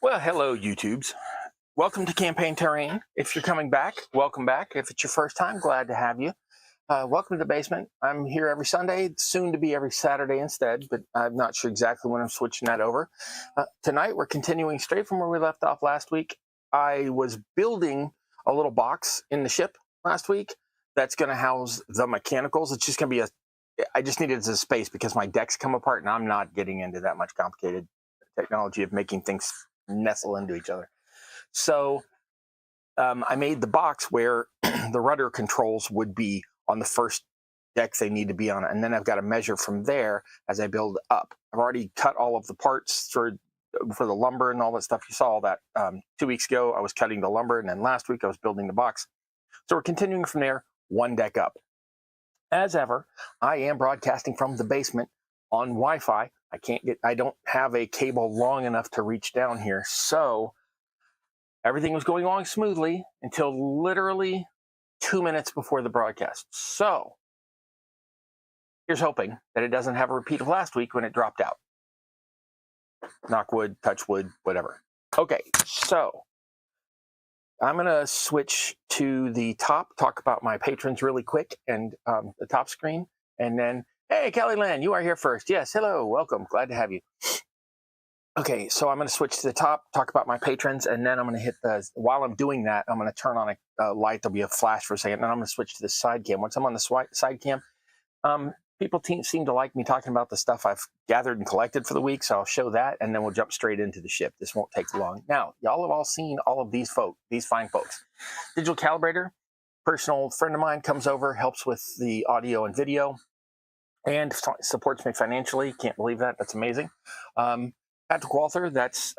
Well, hello, YouTubes. Welcome to Campaign Terrain. If you're coming back, welcome back. If it's your first time, glad to have you. Welcome to the basement. I'm here every Sunday, soon to be every Saturday instead, but I'm not sure exactly when I'm switching that over. Tonight, we're continuing straight from where we left off last week. I was building a little box in the ship last week that's going to house the mechanicals. It's just going to be I just needed a space because my decks come apart, and I'm not getting into that much complicated technology of making things nestle into each other. So I made the box where the rudder controls would be on the first deck they need to be on, and then I've got to measure from there as I build up. I've already cut all of the parts for the lumber and all that stuff. You saw all that 2 weeks ago. I was cutting the lumber, and then last week I was building the box. So we're continuing from there, one deck up. As ever, I am broadcasting from the basement on Wi-Fi. I don't have a cable long enough to reach down here, so everything was going along smoothly until literally 2 minutes before the broadcast. So here's hoping that it doesn't have a repeat of last week when it dropped out. Knock wood, touch wood, whatever. Okay, so I'm going to switch to the top, talk about my patrons really quick, and the top screen, and then, hey, Kelly Land, you are here first. Yes, hello, welcome, glad to have you. Okay, so I'm going to switch to the top, talk about my patrons, and then I'm going to hit while I'm doing that, I'm going to turn on a light. There'll be a flash for a second, and then I'm going to switch to the side cam. Once I'm on the side cam, people seem to like me talking about the stuff I've gathered and collected for the week, so I'll show that, and then we'll jump straight into the ship. This won't take long. Now, y'all have all seen all of these fine folks. Digital Calibrator, personal friend of mine, comes over, helps with the audio and video, and supports me financially. Can't believe that. That's amazing. Patrick Walther, that's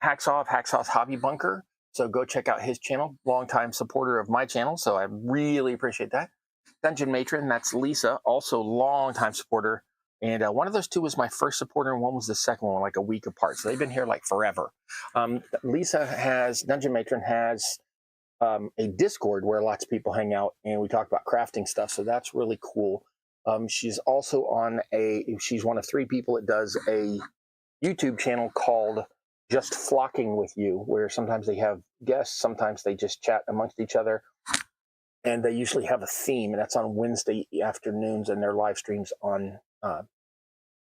Hacksaw of Hacksaw's Hobby Bunker. So go check out his channel, longtime supporter of my channel. So I really appreciate that. Dungeon Matron, that's Lisa, also longtime supporter. And one of those two was my first supporter, and one was the second one, like a week apart. So they've been here like forever. Dungeon Matron has a Discord where lots of people hang out, and we talk about crafting stuff. So that's really cool. She's also she's one of 3 people that does a YouTube channel called Just Flocking With You, where sometimes they have guests, sometimes they just chat amongst each other, and they usually have a theme, and that's on Wednesday afternoons, and their live streams on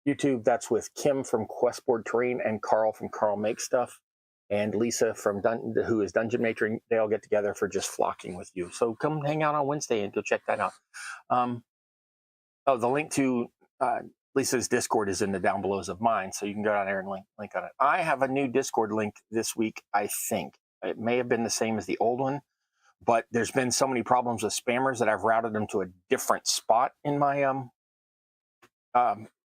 YouTube. That's with Kim from Questboard Terrain and Carl from Carl Makes Stuff, and Lisa from who is Dungeon Matron. They all get together for Just Flocking With You. So come hang out on Wednesday and go check that out. The link to Lisa's Discord is in the down belows of mine, so you can go down there and link on it. I have a new Discord link this week, I think. It may have been the same as the old one, but there's been so many problems with spammers that I've routed them to a different spot in my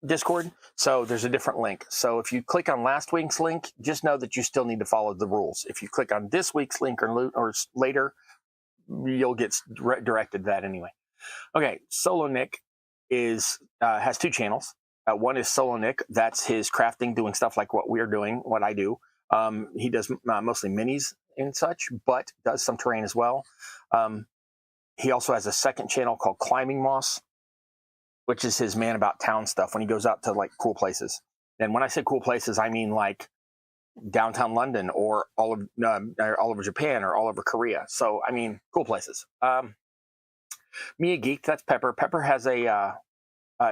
Discord, so there's a different link. So if you click on last week's link, just know that you still need to follow the rules. If you click on this week's link or later, you'll get directed to that anyway. Okay, Solo Nick has 2 channels. One is Solo Nick. That's his crafting, doing stuff like what we're doing, what I do. He does mostly minis and such, but does some terrain as well. He also has a second channel called Climbing Moss, which is his man about town stuff when he goes out to like cool places. And when I say cool places, I mean like downtown London or all over Japan or all over Korea. So I mean cool places. Mia Geeked, that's Pepper. Pepper has a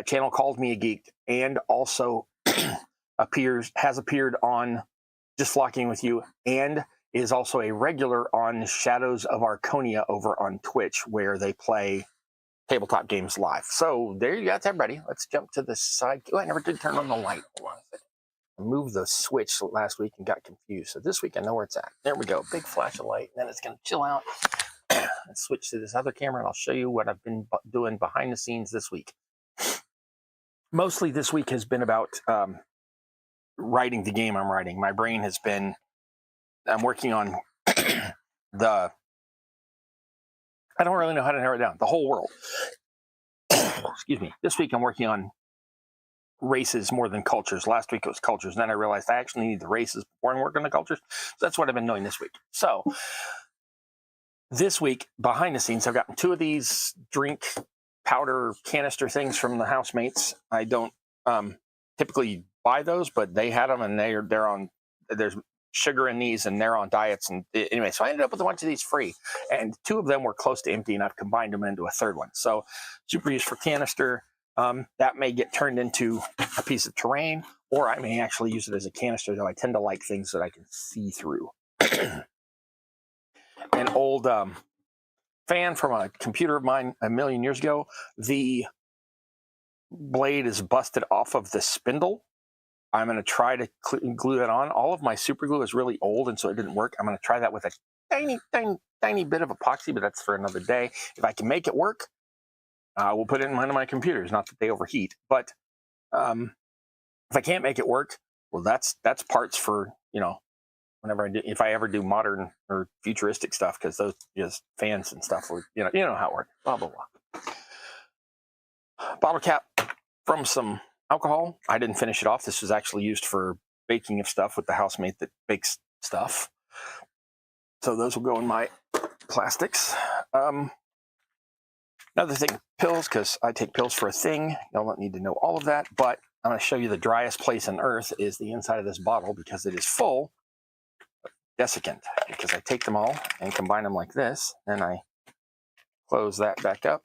channel called Mia Geeked, and also has appeared on Just Flocking With You, and is also a regular on Shadows of Arconia over on Twitch, where they play tabletop games live. So there you go, that's everybody. Let's jump to the side. Oh, I never did turn on the light. Hold on a second. I moved the switch last week and got confused. So this week I know where it's at. There we go. Big flash of light. And then it's going to chill out. Let's switch to this other camera, and I'll show you what I've been doing behind the scenes this week. Mostly this week has been about writing the game I'm writing. My brain has been, I'm working on I don't really know how to narrow it down, the whole world. Excuse me. This week I'm working on races more than cultures. Last week it was cultures, and then I realized I actually need the races before I work on the cultures. So that's what I've been doing this week. So this week, behind the scenes, I've gotten 2 of these drink powder canister things from the housemates. I don't typically buy those, but they had them, and they're on. There's sugar in these, and they're on diets. And anyway, so I ended up with a bunch of these free, and 2 of them were close to empty, and I've combined them into a 3rd one. So super use for canister. That may get turned into a piece of terrain, or I may actually use it as a canister, though I tend to like things that I can see through. An old fan from a computer of mine a million years ago, the blade is busted off of the spindle. I'm going to try to glue that on. All of my super glue is really old, and so it didn't work. I'm going to try that with a tiny bit of epoxy, but that's for another day. If I can make it work, we'll put it in one of my computers, not that they overheat. But if I can't make it work, well, that's parts for, whenever I do, if I ever do modern or futuristic stuff, because those just fans and stuff, or you know how it works. Blah blah blah. Bottle cap from some alcohol. I didn't finish it off. This was actually used for baking of stuff with the housemate that bakes stuff. So those will go in my plastics. Another thing, pills, because I take pills for a thing. Y'all don't need to know all of that, but I'm going to show you the driest place on earth is the inside of this bottle, because it is full of desiccant. Because I take them all and combine them like this, and I close that back up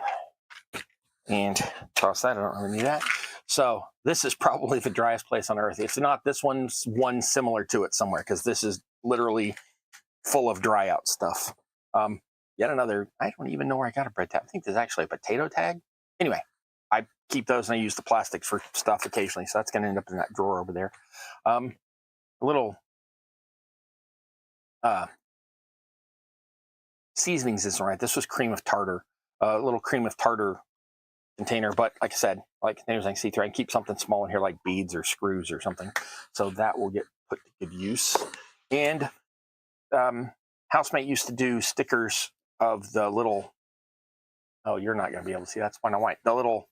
and toss that. I don't really need that. So this is probably the driest place on earth. If not, this one's one similar to it somewhere, because this is literally full of dry out stuff. Yet another, I don't even know where I got a bread tag. I think there's actually a potato tag. Anyway, I keep those, and I use the plastic for stuff occasionally. So that's going to end up in that drawer over there. A little seasonings isn't right. This was cream of tartar, a little cream of tartar container. But like I said, like containers I can see through, I can keep something small in here like beads or screws or something. So that will get put to good use. And housemate used to do stickers of the little, oh, you're not going to be able to see, that's why I white, the little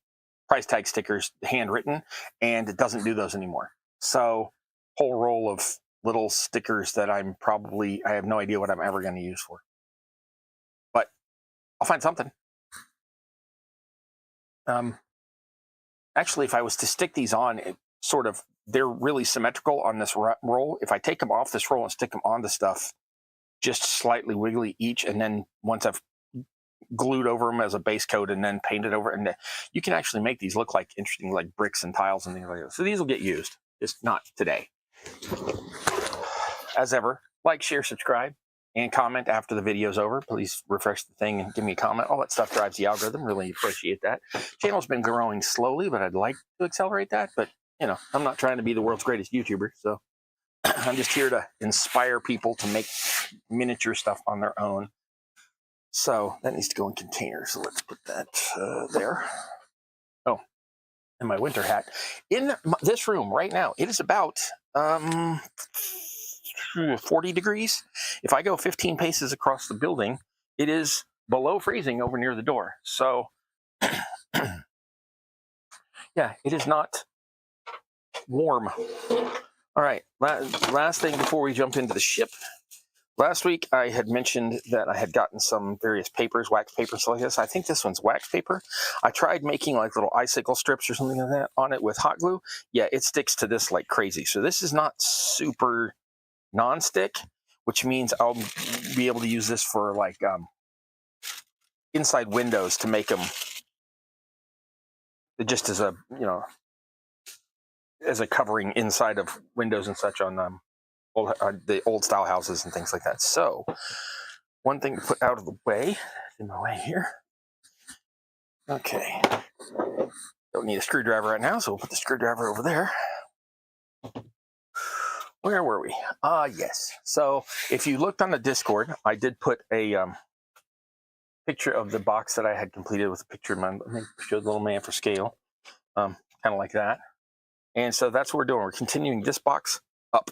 price tag stickers, handwritten, and it doesn't do those anymore. So whole roll of little stickers that I have no idea what I'm ever going to use for. But I'll find something. Actually, if I was to stick these on, they're really symmetrical on this roll. If I take them off this roll and stick them on the stuff, just slightly wiggly each, and then once I've glued over them as a base coat and then painted over, and you can actually make these look like interesting, like bricks and tiles and things like that. So these will get used, just not today. As ever, like, share, subscribe, and comment after the video's over. Please refresh the thing and give me a comment. All that stuff drives the algorithm. Really appreciate that. Channel's been growing slowly, but I'd like to accelerate that. But, I'm not trying to be the world's greatest YouTuber, so I'm just here to inspire people to make miniature stuff on their own. So that needs to go in containers. So let's put that there. Oh, and my winter hat. In this room right now, it is about 40 degrees. If I go 15 paces across the building, it is below freezing over near the door. So yeah, it is not warm. All right, last thing before we jump into the ship. Last week, I had mentioned that I had gotten some various papers, wax papers like this. I think this one's wax paper. I tried making like little icicle strips or something like that on it with hot glue. Yeah, it sticks to this like crazy. So this is not super non-stick, which means I'll be able to use this for like inside windows to make them just as a, as a covering inside of windows and such on the old style houses and things like that. So one thing to put out of the way, in my way here. Okay. Don't need a screwdriver right now, so we'll put the screwdriver over there. Where were we? Yes. So if you looked on the Discord, I did put a picture of the box that I had completed with a picture of my show the little man for scale, kind of like that. And so that's what we're doing. We're continuing this box up.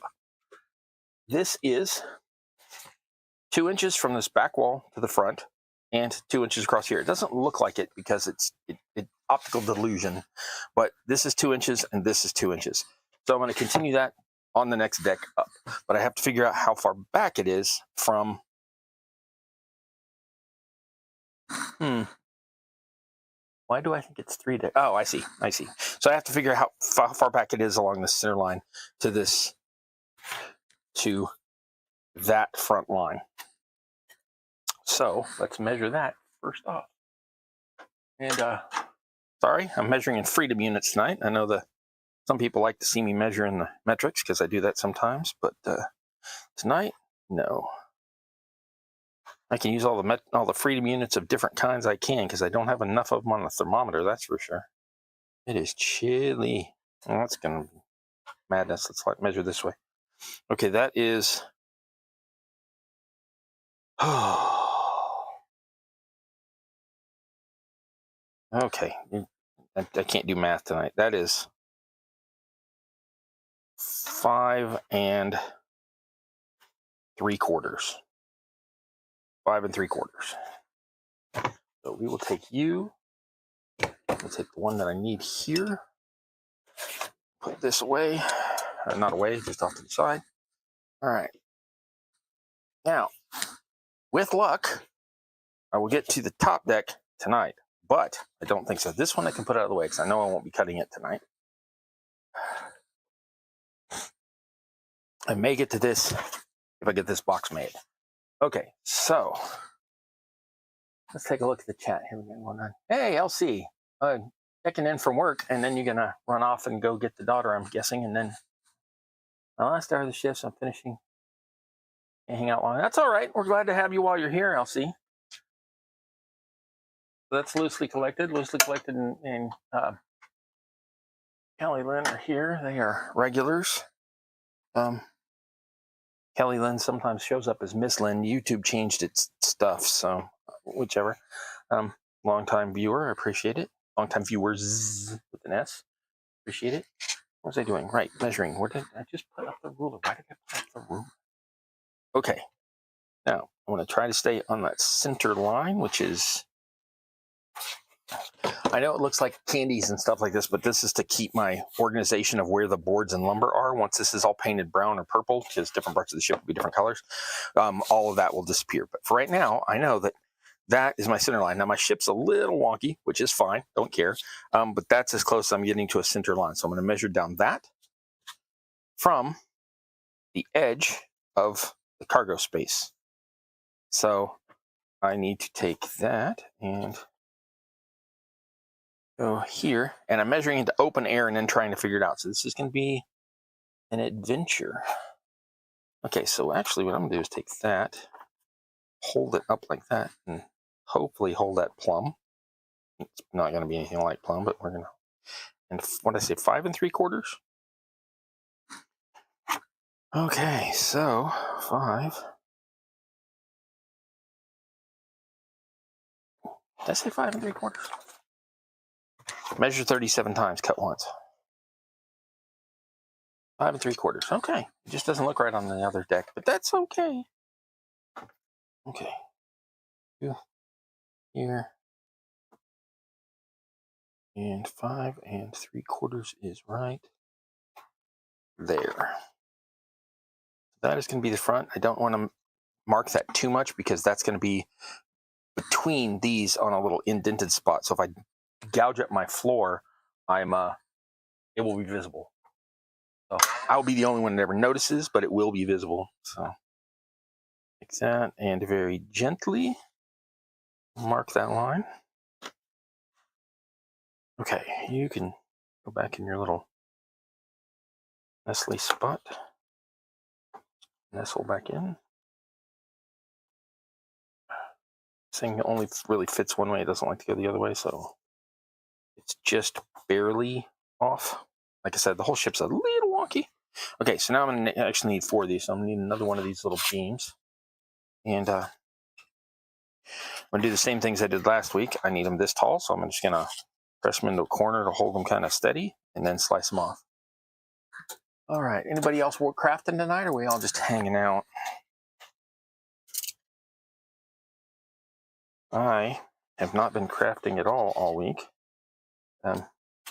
This is 2 inches from this back wall to the front and 2 inches across here. It doesn't look like it because it's optical delusion, but this is 2 inches and this is 2 inches. So I'm going to continue that on the next deck up, but I have to figure out how far back it is from. Why do I think it's 3 decks? Oh, I see. So I have to figure out how far back it is along the center line to this, to that front line. So let's measure that first off. And sorry, I'm measuring in freedom units tonight. I know some people like to see me measure in the metrics because I do that sometimes, but tonight, no. I can use all the freedom units of different kinds I can because I don't have enough of them on the thermometer, that's for sure. It is chilly. Oh, that's going to be madness. Let's measure this way. Okay, that is... okay, I can't do math tonight. That is 5 3/4. 5 3/4. So we will take you. We'll take the one that I need here. Put this away. Not away, just off to the side. All right. Now, with luck, I will get to the top deck tonight, but I don't think so. This one I can put out of the way because I know I won't be cutting it tonight. I may get to this if I get this box made. Okay, so let's take a look at the chat. Here we go. Going on. Hey, LC, checking in from work, and then you're gonna run off and go get the daughter, I'm guessing, and then my last hour of the shift, so I'm finishing. Can't hang out long. That's all right. We're glad to have you while you're here, LC. So that's Loosely Collected. Loosely Collected and Kelly Lynn are here. They are regulars. Kelly Lynn sometimes shows up as Miss Lynn. YouTube changed its stuff, so whichever. Long-time viewer, I appreciate it. Long-time viewers with an S, appreciate it. What was I doing? Right, measuring. Where did I just put up the ruler? Why did I put up the ruler? Okay, now I'm going to try to stay on that center line, which is... I know it looks like candies and stuff like this, but this is to keep my organization of where the boards and lumber are. Once this is all painted brown or purple, because different parts of the ship will be different colors, all of that will disappear. But for right now, I know that that is my center line. Now, my ship's a little wonky, which is fine. Don't care. But that's as close as I'm getting to a center line. So I'm going to measure down that from the edge of the cargo space. So I need to take that and go here, and I'm measuring into open air and then trying to figure it out. So this is going to be an adventure. Okay, so actually what I'm going to do is take that, hold it up like that, and hopefully hold that plumb. It's not going to be anything like plumb, but we're going to... And what did I say, 5 3/4? Okay, so 5. Did I say 5 3/4? Measure 37 times, cut once. 5 3/4. Okay, it just doesn't look right on the other deck, but that's okay. Okay. Here. And 5 3/4 is right there. That is going to be the front. I don't want to mark that too much because that's going to be between these on a little indented spot. So if I gouge up my floor, it will be visible. So I'll be the only one that ever notices, but it will be visible. So like that, and very gently mark that line. Okay, you can go back in your little nestle spot. Nestle back in. This thing only really fits one way. It doesn't like to go the other way, so it's just barely off. Like I said, the whole ship's a little wonky. Okay, so now I'm going to actually need 4 of these. So I'm going to need another one of these little beams. And I'm going to do the same things I did last week. I need them this tall, so I'm just going to press them into a corner to hold them kind of steady and then slice them off. All right, anybody else work crafting tonight, or are we all just hanging out? I have not been crafting at all week,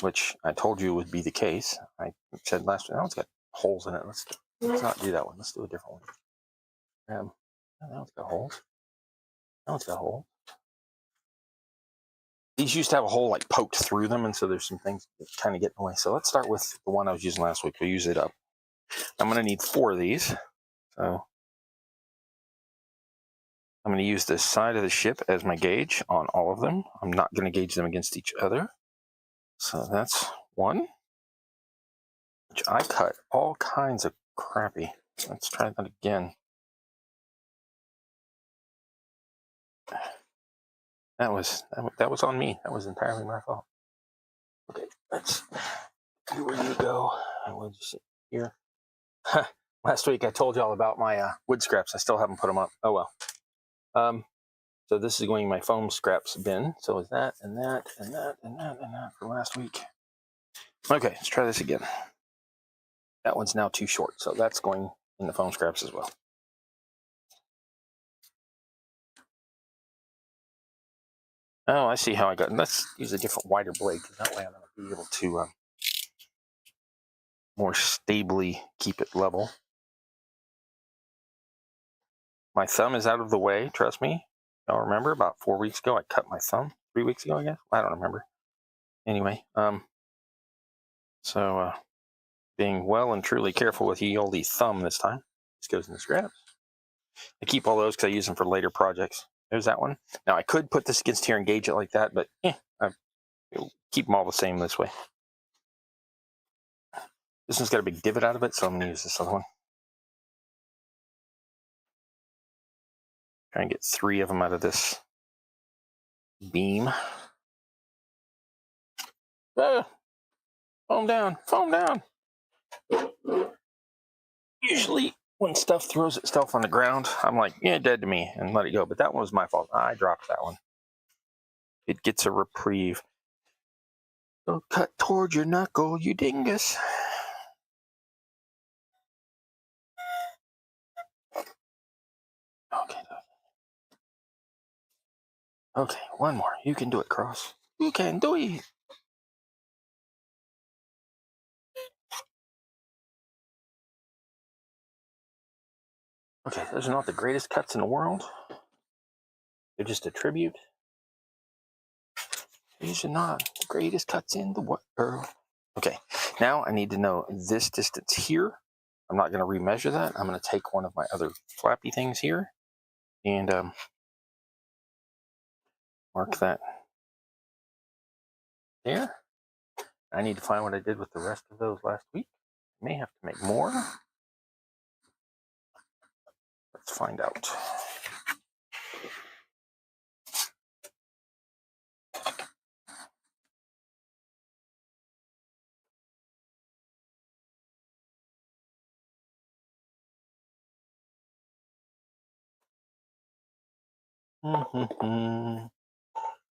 which I told you would be the case. I said last week, oh, it's got holes in it. Let's not do that one. Let's do a different one. Now it's got holes. Now it's got holes. These used to have a hole like poked through them, and so there's some things that kind of get in the way. So let's start with the one I was using last week. We'll use it up. I'm going to need 4 of these. So I'm going to use the side of the ship as my gauge on all of them. I'm not going to gauge them against each other. So that's one, which I cut all kinds of crappy. Let's try that again. That was on me. That was entirely my fault. Okay, let's see where you go. I will just sit here. Last week I told you all about my wood scraps. I still haven't put them up. Oh well. So this is going in my foam scraps bin. So is that and that and that and that and that for last week. Okay, let's try this again. That one's now too short, so that's going in the foam scraps as well. Oh, I see how I got it. Let's use a different, wider blade, because that way I'm going to be able to more stably keep it level. My thumb is out of the way, trust me. Y'all remember about 4 weeks ago, I cut my thumb. 3 weeks ago, I guess? I don't remember. Anyway, so being well and truly careful with ye olde thumb this time. This goes in the scraps. I keep all those because I use them for later projects. There's that one. Now, I could put this against here and gauge it like that, but I keep them all the same this way. This one's got a big divot out of it, so I'm going to use this other one. Try and get 3 of them out of this beam. Foam down, foam down. Usually when stuff throws itself on the ground, I'm like, yeah, dead to me, and let it go. But that one was my fault. I dropped that one. It gets a reprieve. Don't cut toward your knuckle, you dingus. Okay. Okay, one more. You can do it, Cross. You can do it. Okay, those are not the greatest cuts in the world. They're just a tribute. These are not the greatest cuts in the world. Okay, now I need to know this distance here. I'm not going to remeasure that. I'm going to take one of my other flappy things here and mark that there. I need to find what I did with the rest of those last week. May have to make more. Let's find out.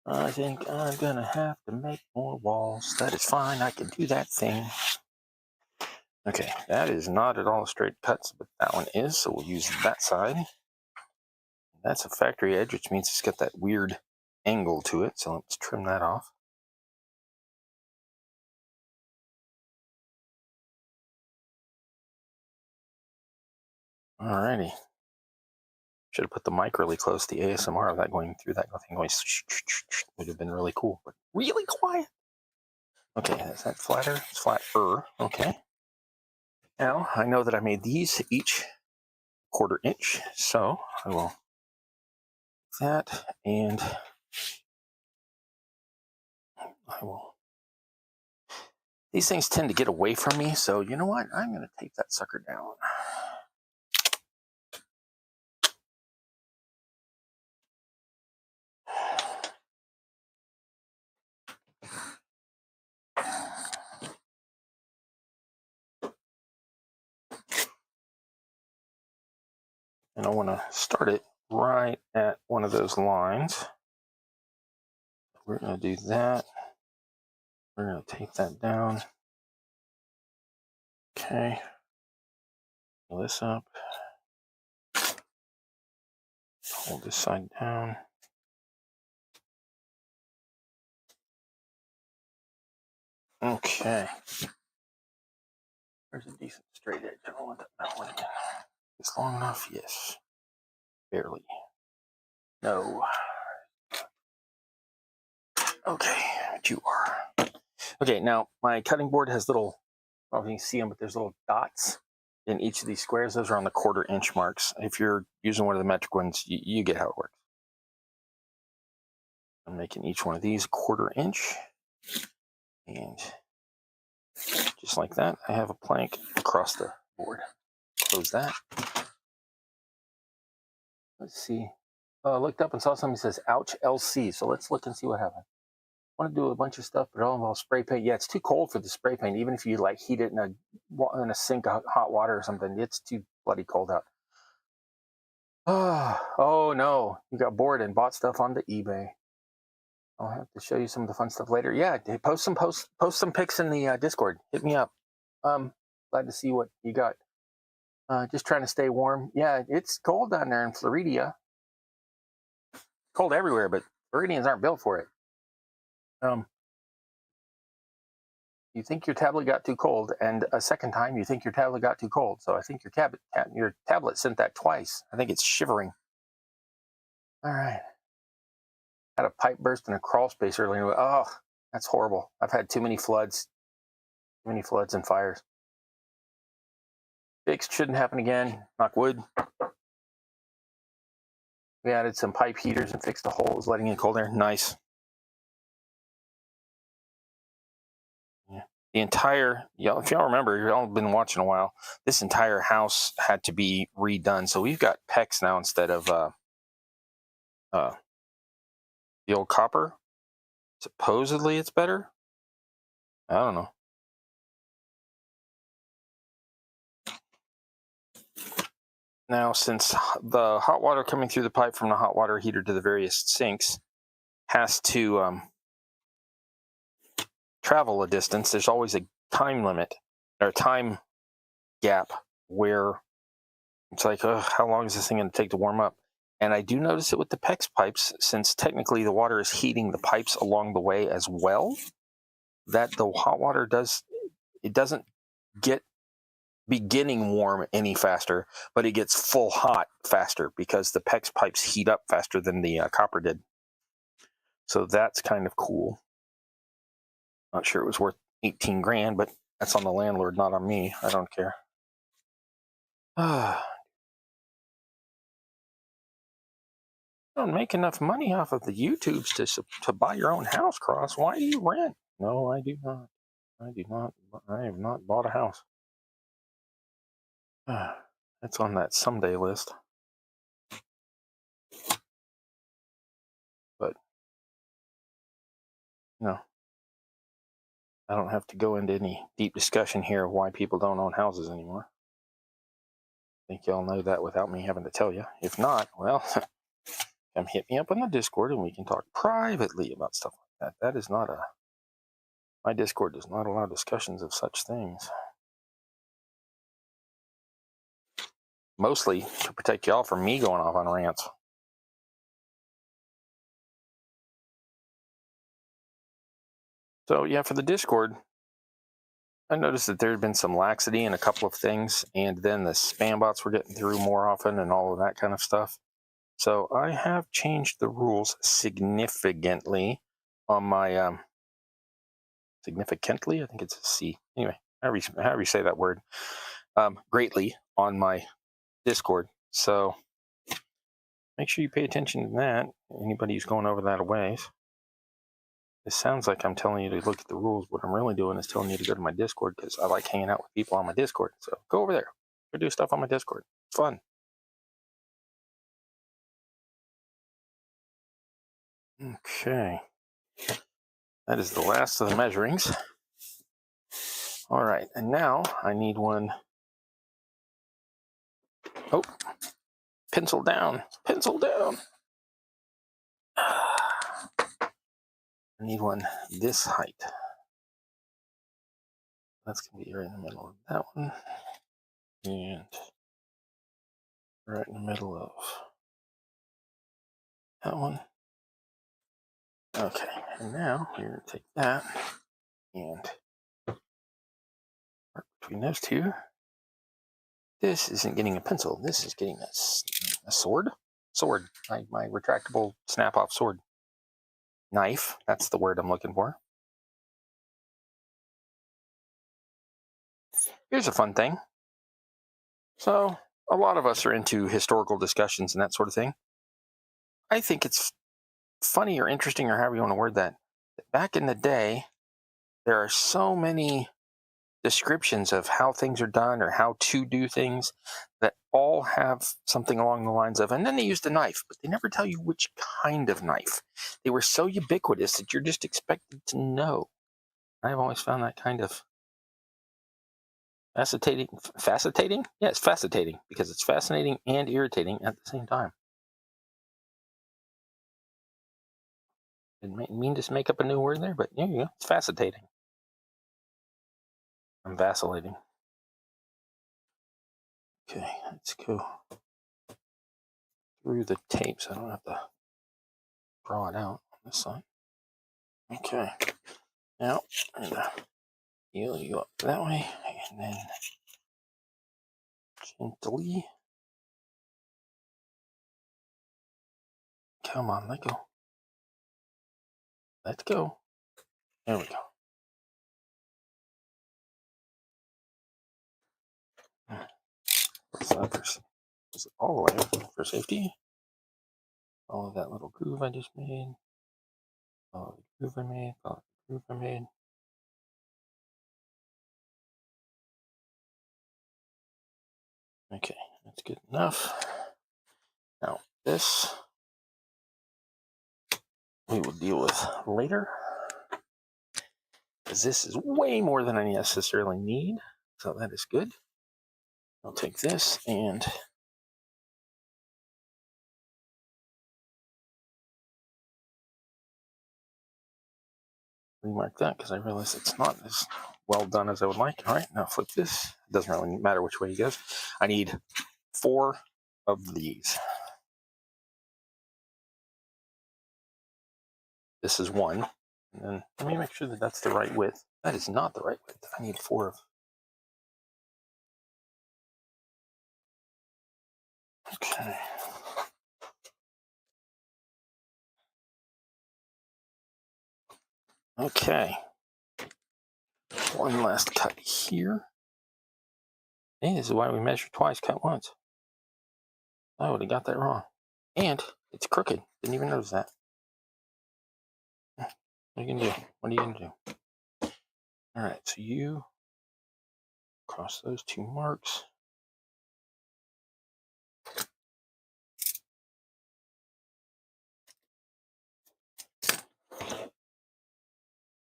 I think I'm gonna have to make more walls. That is fine. I can do that thing. Okay, that is not at all straight cuts, but that one is, so we'll use that side. That's a factory edge, which means it's got that weird angle to it, so let's trim that off. Alrighty. Should have put the mic really close. The ASMR of that going through that thing going would have been really cool, but really quiet. Okay, is that flatter? It's flatter. Okay. Now I know that I made these each 1/4 inch, so I will do that, and I will. These things tend to get away from me, so you know what? I'm going to take that sucker down. And I want to start it right at one of those lines. We're going to do that. We're going to take that down. Okay. Pull this up. Hold this side down. Okay. There's a decent straight edge. I don't want that metal again. It's long enough? Yes. Barely. No. Okay, but you are. Okay, now my cutting board has little, I don't know if you can see them, but there's little dots in each of these squares. Those are on the 1/4 inch marks. If you're using one of the metric ones, you get how it works. I'm making each one of these 1/4 inch, and just like that, I have a plank across the board. Close that. Let's see. I looked up and saw something that says "Ouch LC." So let's look and see what happens. I want to do a bunch of stuff, but it all involves spray paint. Yeah, it's too cold for the spray paint. Even if you like heat it in a sink of hot water or something, it's too bloody cold out. Oh no, you got bored and bought stuff onto eBay. I'll have to show you some of the fun stuff later. Yeah, post some pics in the Discord. Hit me up. Glad to see what you got. Just trying to stay warm. Yeah, it's cold down there in Florida. Cold everywhere, but Floridians aren't built for it. You think your tablet got too cold, and a second time you think your tablet got too cold. So I think your tablet sent that twice. I think it's shivering. All right. Had a pipe burst in a crawl space earlier. Oh, that's horrible. I've had too many floods and fires. Fixed, shouldn't happen again. Knock wood. We added some pipe heaters and fixed the holes, letting in cold air. Nice. Yeah. The entire, if y'all remember, y'all been watching a while, this entire house had to be redone. So we've got PEX now instead of the old copper. Supposedly it's better. I don't know. Now, since the hot water coming through the pipe from the hot water heater to the various sinks has to travel a distance, there's always a time limit or time gap where it's like, how long is this thing going to take to warm up? And I do notice it with the PEX pipes, since technically the water is heating the pipes along the way as well, that the hot water doesn't get beginning warm any faster, but it gets full hot faster because the PEX pipes heat up faster than the copper did. So that's kind of cool. Not sure it was worth 18 grand, but that's on the landlord, not on me. I don't care. Don't make enough money off of the YouTubes to buy your own house, Cross. Why do you rent? No, I do not. I do not. I have not bought a house. That's on that someday list. But no, I don't have to go into any deep discussion here of why people don't own houses anymore. I think y'all know that without me having to tell you. If not, well, come hit me up on the Discord and we can talk privately about stuff like that. That is not my Discord does not allow discussions of such things. Mostly to protect y'all from me going off on rants. So yeah, for the Discord, I noticed that there had been some laxity in a couple of things, and then the spam bots were getting through more often and all of that kind of stuff. So I have changed the rules significantly on my significantly, I think it's a C. Anyway, however you say that word, greatly on my Discord. So make sure you pay attention to that. Anybody who's going over that a ways. It sounds like I'm telling you to look at the rules. What I'm really doing is telling you to go to my Discord because I like hanging out with people on my Discord. So go over there. Go do stuff on my Discord. It's fun. Okay. That is the last of the measurings. All right. And now I need one. Oh, pencil down. Pencil down. I need one this height. That's going to be right in the middle of that one. And right in the middle of that one. Okay, and now we're going to take that and mark between those two. This isn't getting a pencil. This is getting a sword. Sword. My retractable snap-off sword. Knife. That's the word I'm looking for. Here's a fun thing. So a lot of us are into historical discussions and that sort of thing. I think it's funny or interesting, or however you want to word that. Back in the day, there are so many descriptions of how things are done or how to do things that all have something along the lines of, and then they used a knife, but they never tell you which kind of knife. They were so ubiquitous that you're just expected to know. I've always found that kind of fascinating. Fascinating? Yeah, it's fascinating because it's fascinating and irritating at the same time. Didn't mean to make up a new word there, but there you go. It's fascinating. I'm vacillating. Okay, let's go through the tape so I don't have to draw it out on this side. Okay, now I'm going to heel you up that way, and then gently. Come on, let go. Let go. There we go. Was it all the way up for safety? Follow that little groove I just made. Follow the groove I made. Follow the groove I made. Okay, that's good enough. Now this we will deal with later, because this is way more than I necessarily need. So that is good. I'll take this and remark that, because I realize it's not as well done as I would like. All right, now flip this. It doesn't really matter which way he goes. I need 4 of these. This is 1. And then let me make sure that that's the right width. That is not the right width. I need 4 of. Okay. Okay. One last cut here. Hey, this is why we measure twice, cut once. I would have got that wrong. And it's crooked. Didn't even notice that. What are you gonna do? What are you gonna do? All right, so you cross those 2 marks.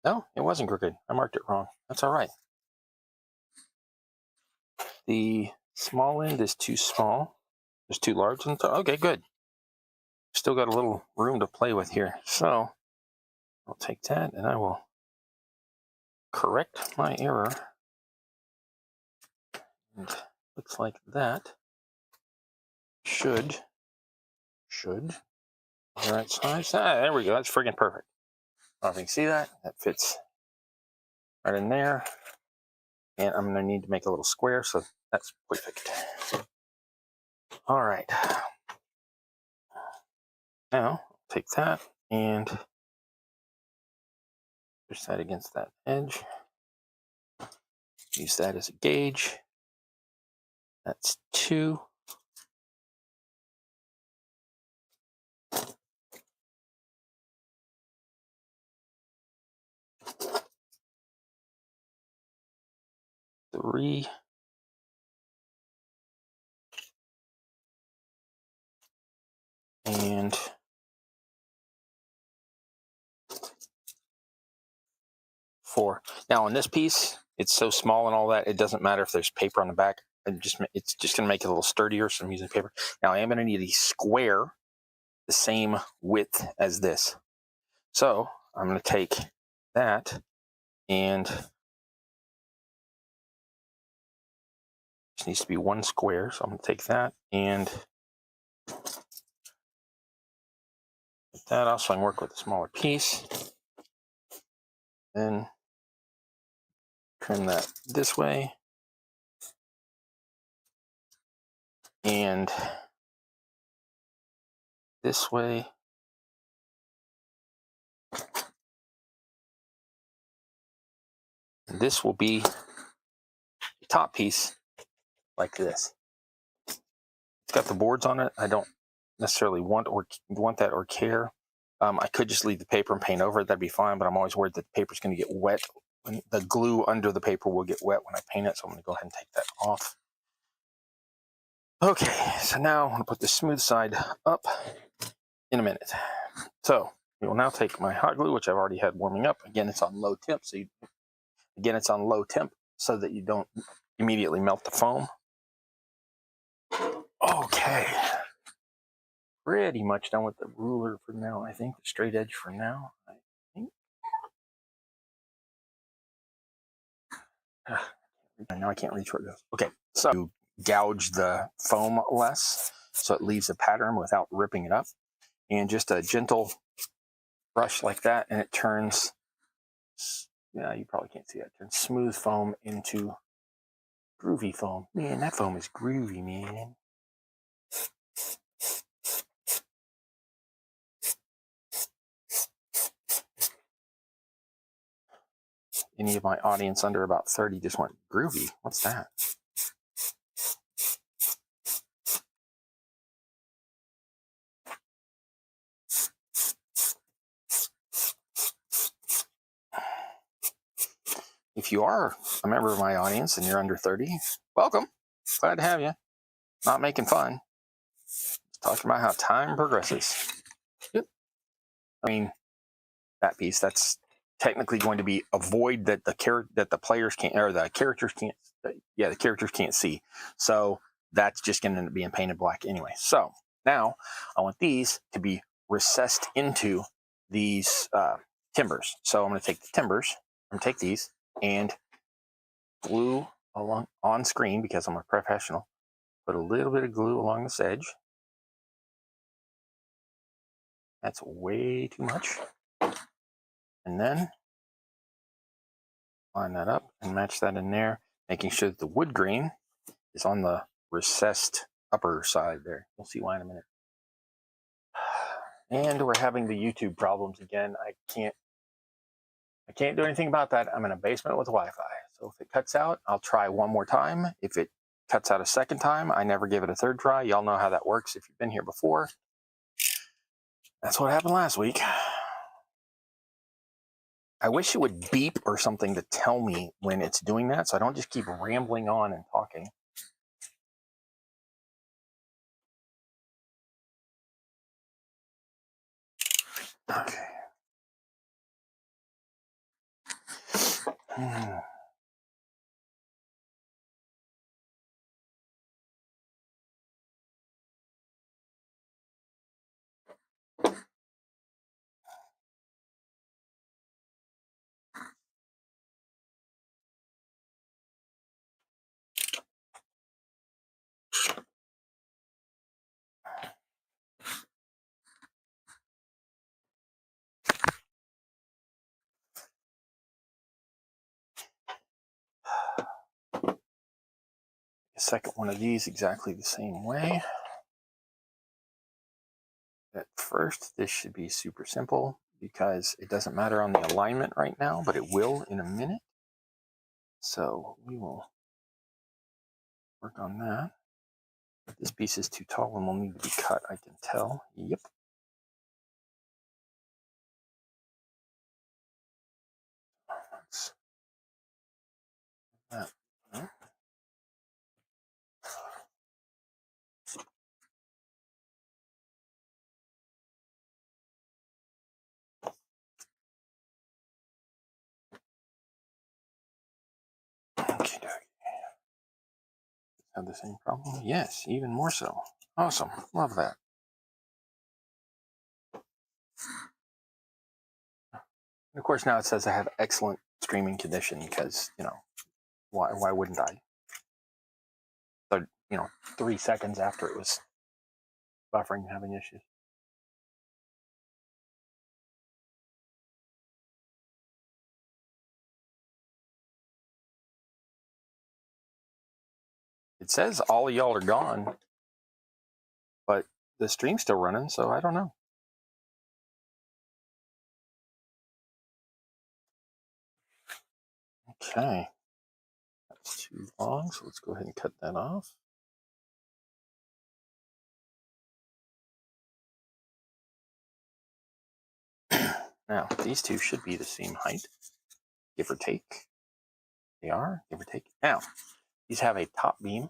No, it wasn't crooked. I marked it wrong. That's all right. The small end is too small. There's too large. Okay, good. Still got a little room to play with here. So I'll take that and I will correct my error. And looks like that should the right size. There we go. That's friggin' perfect. I don't know if you can see that. That fits right in there. And I'm going to need to make a little square, so that's perfect. All right. Now, take that and push that against that edge. Use that as a gauge. That's 2. Three. And 4. Now on this piece, it's so small and all that, it doesn't matter if there's paper on the back. It's just going to make it a little sturdier, so I'm using paper. Now I am going to need a square the same width as this. So I'm going to take that and this needs to be 1 square. So I'm going to take that and get that off so I can work with a smaller piece. Then trim that this way. And this way. And this will be the top piece like this. It's got the boards on it. I don't necessarily want that or care. I could just leave the paper and paint over it. That'd be fine, but I'm always worried that the paper's going to get wet. When the glue under the paper will get wet when I paint it, so I'm going to go ahead and take that off. Okay, so now I'm going to put the smooth side up in a minute. So we will now take my hot glue, which I've already had warming up. Again, it's on low temp, so it's on low temp so that you don't immediately melt the foam. Okay. Pretty much done with the ruler for now, I think. The straight edge for now, I think. Now I can't reach where it goes. Okay, so you gouge the foam less so it leaves a pattern without ripping it up. And just a gentle brush like that, and it turns, yeah, you probably can't see that. It turns smooth foam into groovy foam. Man, that foam is groovy, man. Any of my audience under about 30 just went groovy. What's that? If you are a member of my audience and you're under 30, welcome. Glad to have you. Not making fun. Talking about how time progresses. Yep. I mean, that piece, that's technically going to be a void that the players can't, or the characters can't, the characters can't see. So that's just going to end up being painted black anyway. So now I want these to be recessed into these timbers. So I'm going to take the timbers, I'm going to take these and glue along on screen, because I'm a professional, put a little bit of glue along this edge. That's way too much. And then line that up and match that in there, making sure that the wood grain is on the recessed upper side there. You'll see why in a minute. And we're having the YouTube problems again. I can't do anything about that. I'm in a basement with Wi-Fi. So if it cuts out, I'll try one more time. If it cuts out a second time, I never give it a third try. Y'all know how that works if you've been here before. That's what happened last week. I wish it would beep or something to tell me when it's doing that, so I don't just keep rambling on and talking. Okay. A second one of these exactly the same way. At first, this should be super simple because it doesn't matter on the alignment right now, but it will in a minute. So we will work on that. This piece is too tall and will need to be cut, I can tell. Yep. That's that. Okay, have the same problem? Yes, even more so. Awesome. Love that. And of course, now it says I have excellent streaming condition because, you know, why wouldn't I? But, you know, 3 seconds after it was buffering and having issues. It says all of y'all are gone, but the stream's still running, so I don't know. Okay. That's too long, so let's go ahead and cut that off. Now, these two should be the same height, give or take. They are, give or take. Now, these have a top beam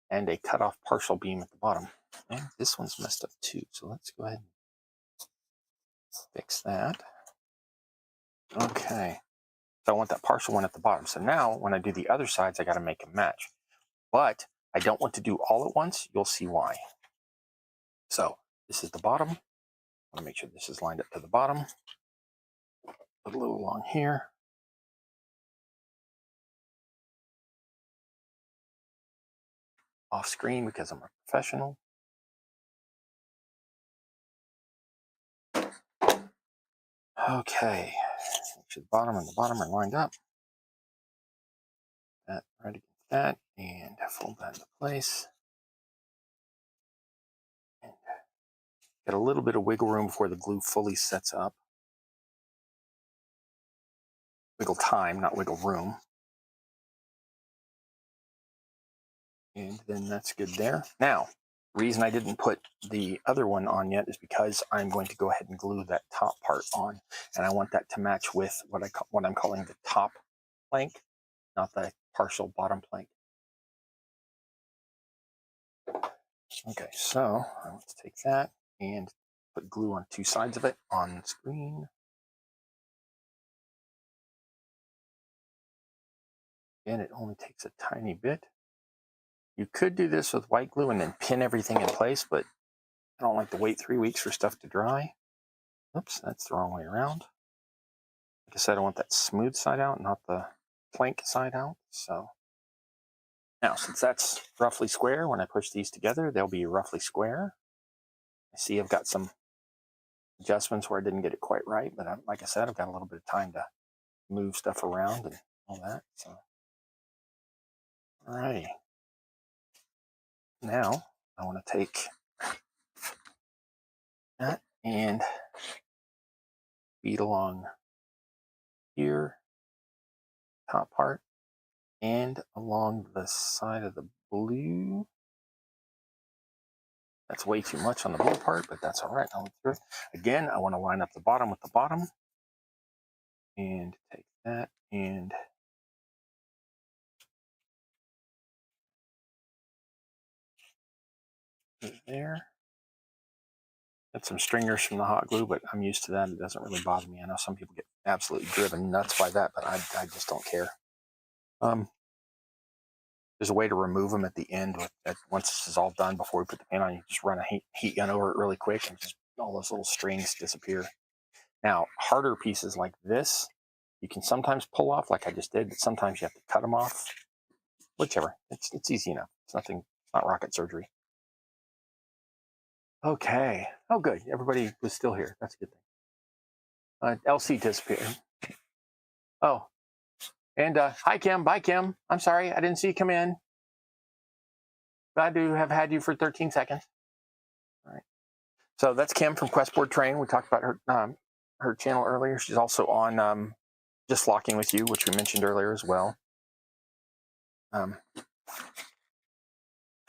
and a cut-off partial beam at the bottom. And this one's messed up too, so let's go ahead and fix that. Okay, so I want that partial one at the bottom. So now, when I do the other sides, I got to make them match. But I don't want to do all at once. You'll see why. So this is the bottom. I want to make sure this is lined up to the bottom. Put a little along here. Off screen because I'm a professional. Okay, make sure the bottom and the bottom are lined up. That right against that, and fold that into place. And get a little bit of wiggle room before the glue fully sets up. Wiggle time, not wiggle room. And then that's good there. Now, the reason I didn't put the other one on yet is because I'm going to go ahead and glue that top part on, and I want that to match with what I'm calling the top plank, not the partial bottom plank. Okay, so I want to take that and put glue on two sides of it on screen. And it only takes a tiny bit. You could do this with white glue and then pin everything in place, but I don't like to wait 3 weeks for stuff to dry. Oops, that's the wrong way around. Like I said, I want that smooth side out, not the plank side out. So now, since that's roughly square, when I push these together, they'll be roughly square. I see I've got some adjustments where I didn't get it quite right, but like I said, I've got a little bit of time to move stuff around and all that. So, alrighty. Now I want to take that and feed along here, top part, and along the side of the blue. That's way too much on the blue part, but that's all right. I'll look through it. Again, I want to line up the bottom with the bottom and take that and put it there. Got some stringers from the hot glue, but I'm used to that. It doesn't really bother me. I know some people get absolutely driven nuts by that, but I just don't care. There's a way to remove them at the end. Once this is all done, before we put the paint on, you just run a heat gun over it really quick, and just all those little strings disappear. Now, harder pieces like this, you can sometimes pull off, like I just did, but sometimes you have to cut them off. Whichever. It's easy enough. It's not rocket surgery. Okay. Oh, good. Everybody was still here. That's a good thing. LC disappeared. Oh. And hi, Kim. Bye, Kim. I'm sorry. I didn't see you come in. Glad to have had you for 13 seconds. All right. So that's Kim from Questboard Train. We talked about her channel earlier. She's also on Just Locking With You, which we mentioned earlier as well. I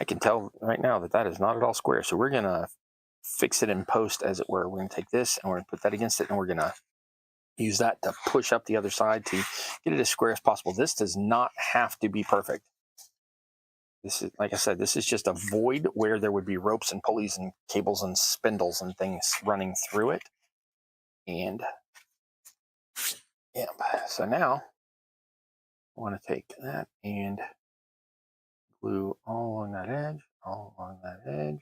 can tell right now that is not at all square. So we're going to fix it in post, as it were. We're going to take this and we're going to put that against it, and we're going to use that to push up the other side to get it as square as possible. This does not have to be perfect. This is, like I said, this is just a void where there would be ropes and pulleys and cables and spindles and things running through it. And yeah, so now I want to take that and glue all along that edge, all along that edge,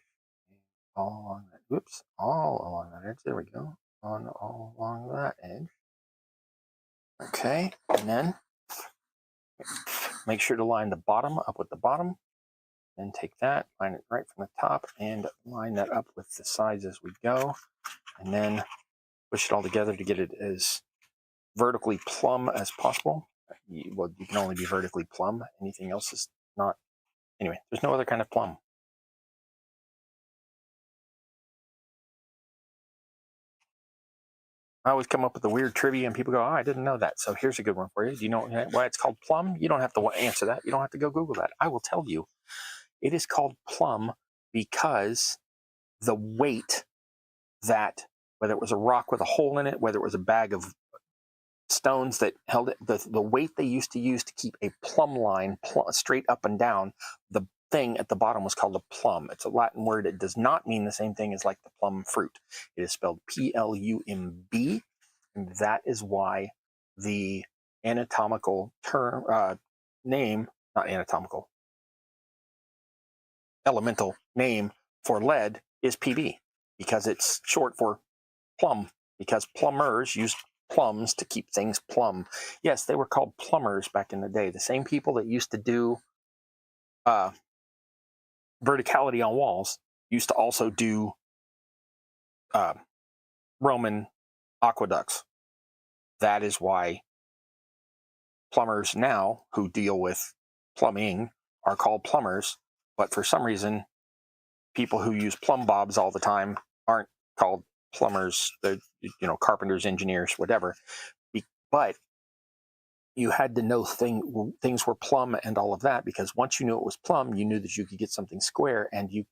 all along that, whoops, all along that edge. There we go. All along that edge. Okay, and then make sure to line the bottom up with the bottom. Then take that, line it right from the top, and line that up with the sides as we go. And then push it all together to get it as vertically plumb as possible. Well, you can only be vertically plumb. Anything else is not. Anyway, there's no other kind of plumb. I always come up with a weird trivia and people go, oh, I didn't know that. So here's a good one for you. Do you know why it's called plumb? You don't have to answer that. You don't have to go Google that. I will tell you. It is called plumb because the weight that whether it was a rock with a hole in it, whether it was a bag of stones that held it, the weight they used to use to keep a plumb line straight up and down, the thing at the bottom was called a plumb. It's a Latin word. It does not mean the same thing as like the plum fruit. It is spelled Plumb, and that is why the anatomical term name, not anatomical, elemental name for lead is Pb, because it's short for plum, because plumbers used plums to keep things plumb. Yes, they were called plumbers back in the day. The same people that used to do verticality on walls used to also do Roman aqueducts. That is why plumbers now who deal with plumbing are called plumbers, but for some reason, people who use plumb bobs all the time aren't called plumbers. They're, carpenters, engineers, whatever. But you had to know things were plumb and all of that, because once you knew it was plumb, you knew that you could get something square, and you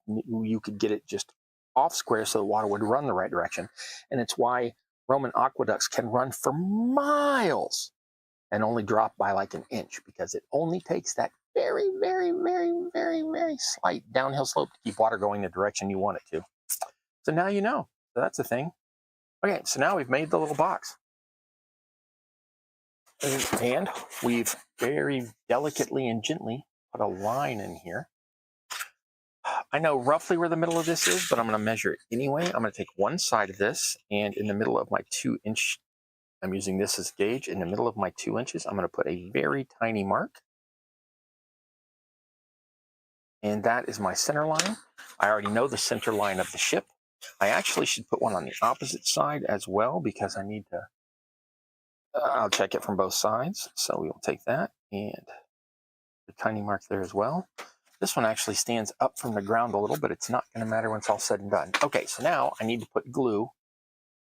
could get it just off square so the water would run the right direction. And it's why Roman aqueducts can run for miles and only drop by like an inch, because it only takes that very, very, very, very, very slight downhill slope to keep water going the direction you want it to. So now you know. So that's a thing. Okay, so now we've made the little box. And we've very delicately and gently put a line in here. I know roughly where the middle of this is, but I'm going to measure it anyway. I'm going to take one side of this, and in the middle of my 2-inch, I'm using this as gauge. In the middle of my 2 inches, I'm going to put a very tiny mark. And that is my center line. I already know the center line of the ship. I actually should put one on the opposite side as well, because I need to, I'll check it from both sides. So we will take that and a tiny mark there as well. This one actually stands up from the ground a little, but it's not going to matter when it's all said and done. Okay, so now I need to put glue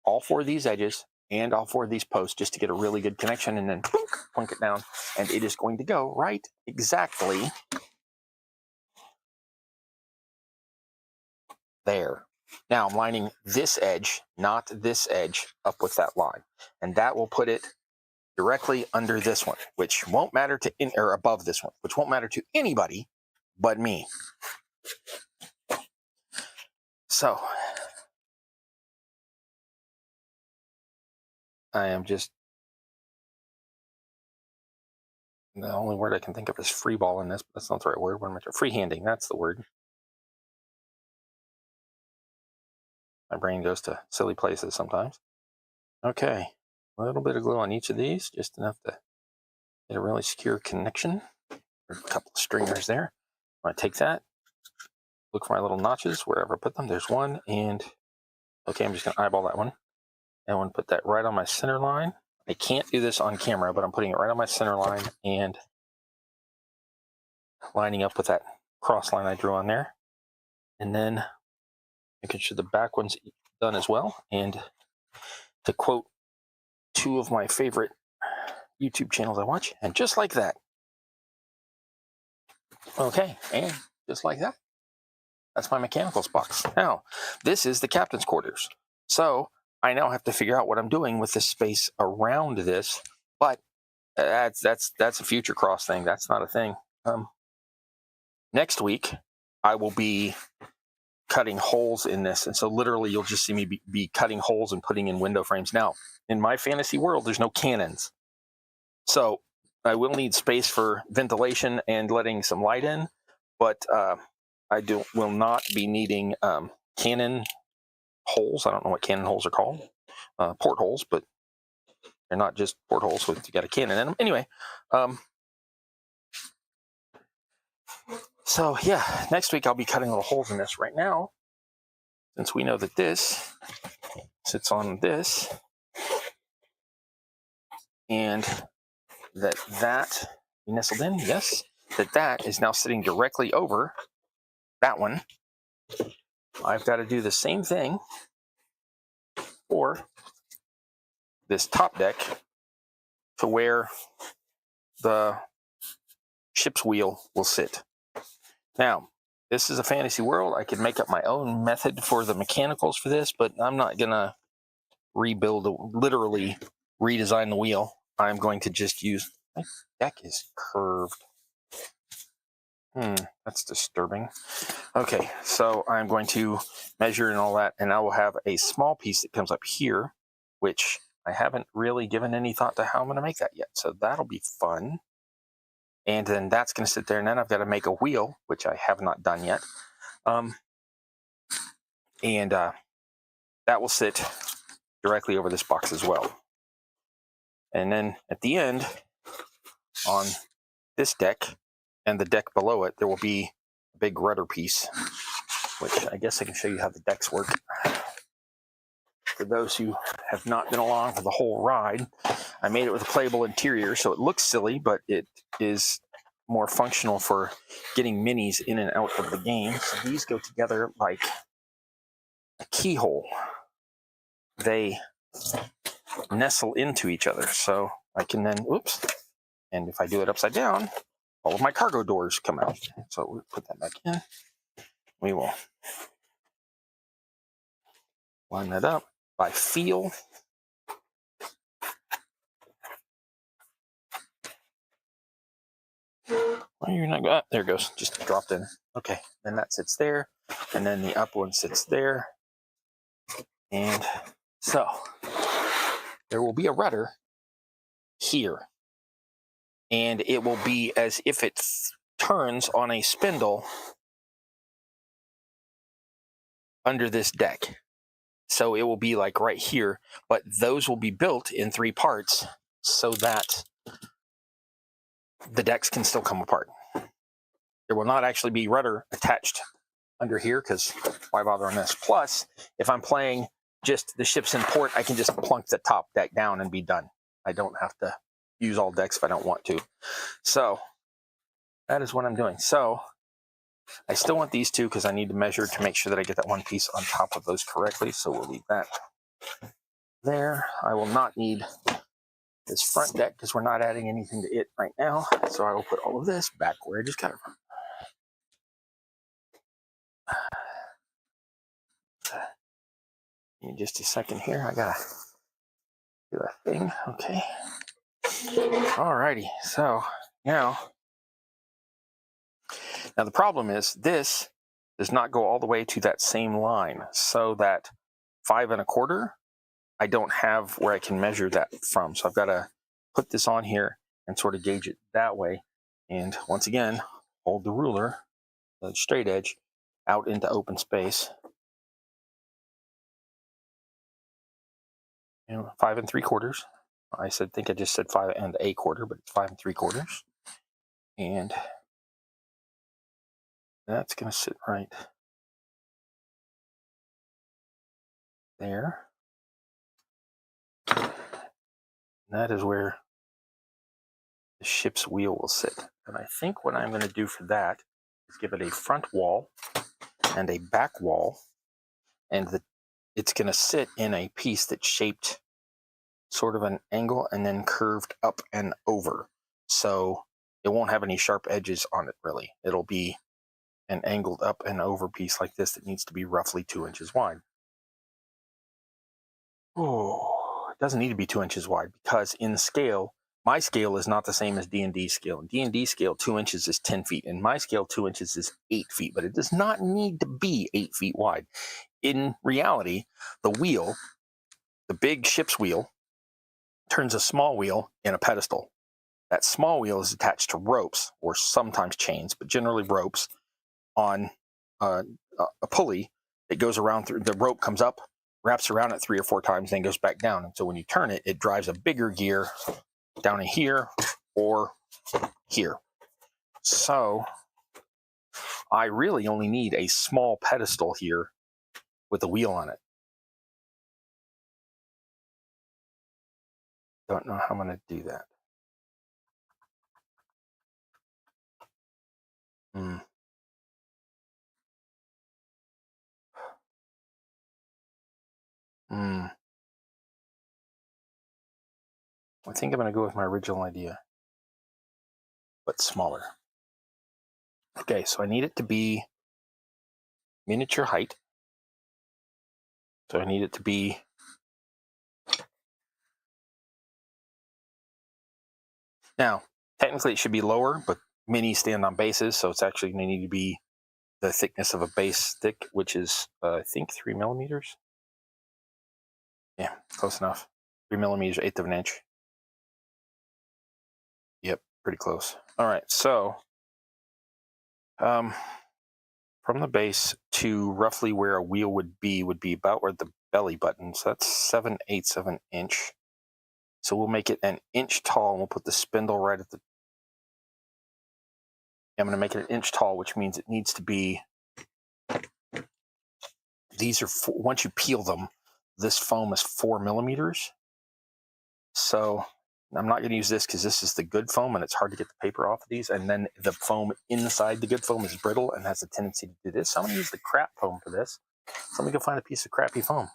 all 4 of these edges and all 4 of these posts just to get a really good connection, and then plunk it down, and it is going to go right exactly there. Now I'm lining this edge, not this edge, up with that line, and that will put it directly under this one, which won't matter to, or above this one, which won't matter to anybody but me. So I am just, the only word I can think of is free ball in this, but that's not the right word. What am I, freehanding, that's the word. My brain goes to silly places sometimes. Okay, a little bit of glue on each of these, just enough to get a really secure connection. There's a couple of stringers there. I'm going to take that, look for my little notches wherever I put them. There's one, and okay, I'm just going to eyeball that one. And I want to put that right on my center line. I can't do this on camera, but I'm putting it right on my center line and lining up with that cross line I drew on there. And then making sure the back one's done as well. And to quote 2 of my favorite YouTube channels I watch, and just like that. Okay, and just like that. That's my mechanicals box. Now, this is the captain's quarters. So I now have to figure out what I'm doing with the space around this, but that's a future cross thing. That's not a thing. Next week, I will be cutting holes in this, and so literally you'll just see me be cutting holes and putting in window frames. Now, in my fantasy world, there's no cannons, so I will need space for ventilation and letting some light in, but I will not be needing cannon holes. I don't know what cannon holes are called, portholes, but they're not just portholes with you got a cannon in them. Anyway, so yeah, next week I'll be cutting little holes in this. Right now, since we know that this sits on this, and that nestled in, yes, that is now sitting directly over that one. I've got to do the same thing for this top deck to where the ship's wheel will sit. Now, this is a fantasy world. I could make up my own method for the mechanicals for this, but I'm not gonna literally redesign the wheel, I'm going to just use, my deck is curved. That's disturbing. Okay, so I'm going to measure and all that, and I will have a small piece that comes up here, which I haven't really given any thought to how I'm going to make that yet. So that'll be fun. And then that's going to sit there, and then I've got to make a wheel, which I have not done yet. That will sit directly over this box as well. And then at the end, on this deck and the deck below it, there will be a big rudder piece, which I guess I can show you how the decks work. For those who have not been along for the whole ride, I made it with a playable interior, so it looks silly, but it is more functional for getting minis in and out of the game. So these go together like a keyhole. They nestle into each other, so I can then, and if I do it upside down, all of my cargo doors come out. So we'll put that back in. We will line that up by feel. Well, you're not, there it goes, just dropped in. Okay, then that sits there, and then the up one sits there. And so there will be a rudder here, and it will be as if it turns on a spindle under this deck. So it will be like right here, but those will be built in 3 parts so that the decks can still come apart. There will not actually be rudder attached under here, because why bother on this? Plus, if I'm playing just the ships in port, I can just plunk the top deck down and be done. I don't have to use all decks if I don't want to. So that is what I'm doing. So I still want these two because I need to measure to make sure that I get that one piece on top of those correctly. So we'll leave that there. I will not need this front deck because we're not adding anything to it right now. So I will put all of this back where I just got it from. Give me just a second here. I gotta do a thing. Okay. Alrighty. So now the problem is this does not go all the way to that same line. So that 5 1/4, I don't have where I can measure that from. So I've got to put this on here and sort of gauge it that way. And once again, hold the ruler, the straight edge, out into open space. 5 3/4. I think I just said 5 1/4, but it's 5 3/4. And that's going to sit right there. And that is where the ship's wheel will sit. And I think what I'm going to do for that is give it a front wall and a back wall, and it's going to sit in a piece that's shaped sort of an angle and then curved up and over. So it won't have any sharp edges on it, really. It'll be an angled up and over piece like this that needs to be roughly 2 inches wide. Oh, it doesn't need to be 2 inches wide because in scale, my scale is not the same as D&D scale. In D&D scale, 2 inches is 10 feet. In my scale, 2 inches is 8 feet, but it does not need to be 8 feet wide. In reality, the wheel, the big ship's wheel, turns a small wheel in a pedestal. That small wheel is attached to ropes, or sometimes chains, but generally ropes, on a pulley that goes around through. The rope comes up, wraps around it 3 or 4 times, then goes back down. And so when you turn it, it drives a bigger gear down in here or here. So I really only need a small pedestal here with a wheel on it. Don't know how I'm going to do that. I think I'm going to go with my original idea, but smaller. Okay, so I need it to be miniature height. So I need it to be Now, technically it should be lower, but minis stand on bases, so it's actually going to need to be the thickness of a base stick, which is, I think, 3 millimeters. Yeah, close enough. 3 millimeters, 1/8 of an inch. Yep, pretty close. All right, so from the base to roughly where a wheel would be about where the belly button. So that's 7/8 of an inch. So we'll make it an inch tall, and we'll put the spindle right at the. I'm going to make it an inch tall, which means it needs to be. These are once you peel them, this foam is 4 millimeters. So I'm not going to use this because this is the good foam, and it's hard to get the paper off of these. And then the foam inside the good foam is brittle and has a tendency to do this. So I'm going to use the crap foam for this. So let me go find a piece of crappy foam.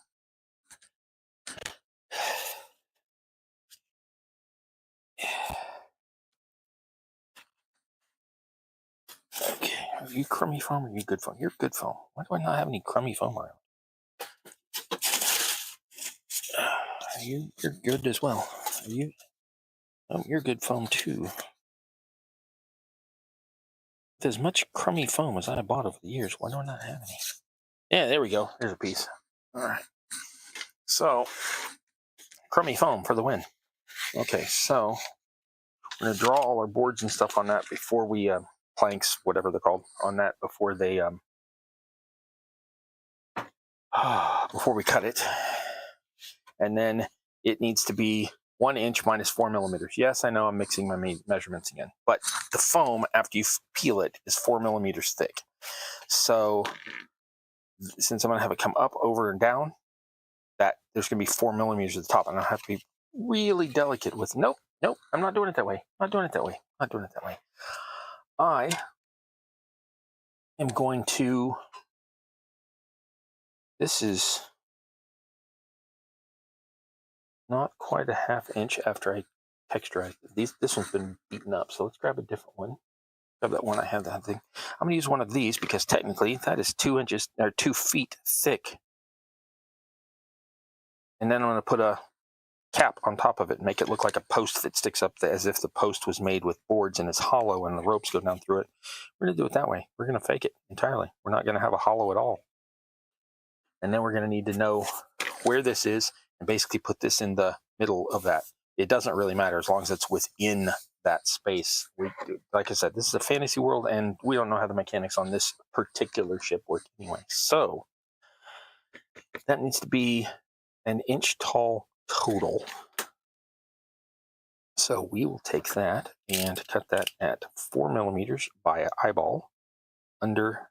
Okay, are you crummy foam or are you good foam? You're good foam. Why do I not have any crummy foam around? You're good as well. Are you? Oh, you're good foam too. With as much crummy foam as I bought over the years, why do I not have any? Yeah, there we go. There's a piece. All right. So, crummy foam for the win. Okay, so we're going to draw all our boards and stuff on that before we, planks, whatever they're called, on that before they, before we cut it. And then it needs to be 1 inch minus 4 millimeters. Yes, I know I'm mixing my measurements again, but the foam, after you peel it, is 4 millimeters thick. So since I'm going to have it come up, over, and down, that there's going to be 4 millimeters at the top, and I have to be really delicate with. Nope, I'm not doing it that way. Not doing it that way. Not doing it that way. I am going to. This is not quite a ½ inch after I texturized it. This one's been beaten up, so let's grab a different one. Grab that one I have that thing. I'm going to use one of these because technically that is 2 inches or 2 feet thick. And then I'm going to put a cap on top of it and make it look like a post that sticks up as if the post was made with boards and is hollow and the ropes go down through it. We're going to do it that way. We're going to fake it entirely. We're not going to have a hollow at all. And then we're going to need to know where this is and basically put this in the middle of that. It doesn't really matter as long as it's within that space. Like I said, this is a fantasy world, and we don't know how the mechanics on this particular ship work anyway. So that needs to be an inch tall total. So we will take that and cut that at 4 millimeters by eyeball under.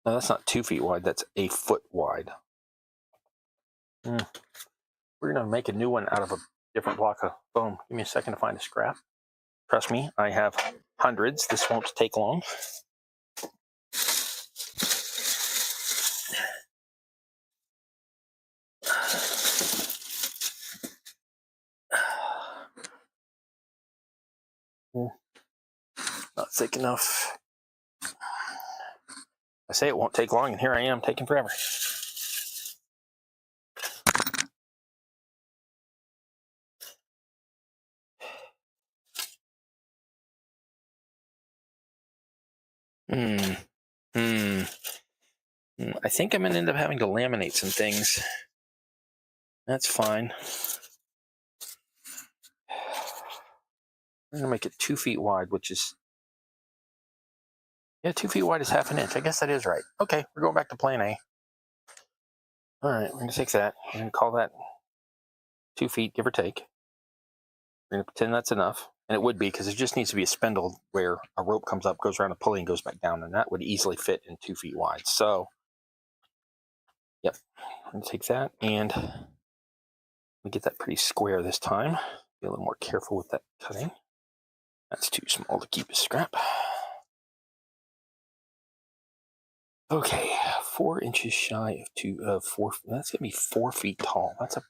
No, that's not 2 feet wide. That's a foot wide. We're going to make a new one out of a different block of foam. Give me a second to find a scrap. Trust me, I have hundreds. This won't take long. Not thick enough. I say it won't take long, and here I am taking forever. I think I'm going to end up having to laminate some things. That's fine. I'm going to make it 2 feet wide, which is... Yeah, 2 feet wide is ½ inch. I guess that is right. Okay, we're going back to plan A. All right, we're going to take that. We're going to call that 2 feet, give or take. We're going to pretend that's enough. And it would be, because it just needs to be a spindle where a rope comes up, goes around a pulley, and goes back down. And that would easily fit in 2 feet wide. So, yep. I'm going to take that, and we get that pretty square this time. Be a little more careful with that cutting. That's too small to keep a scrap. Okay, 4 inches shy of 4. That's going to be 4 feet tall. That's a...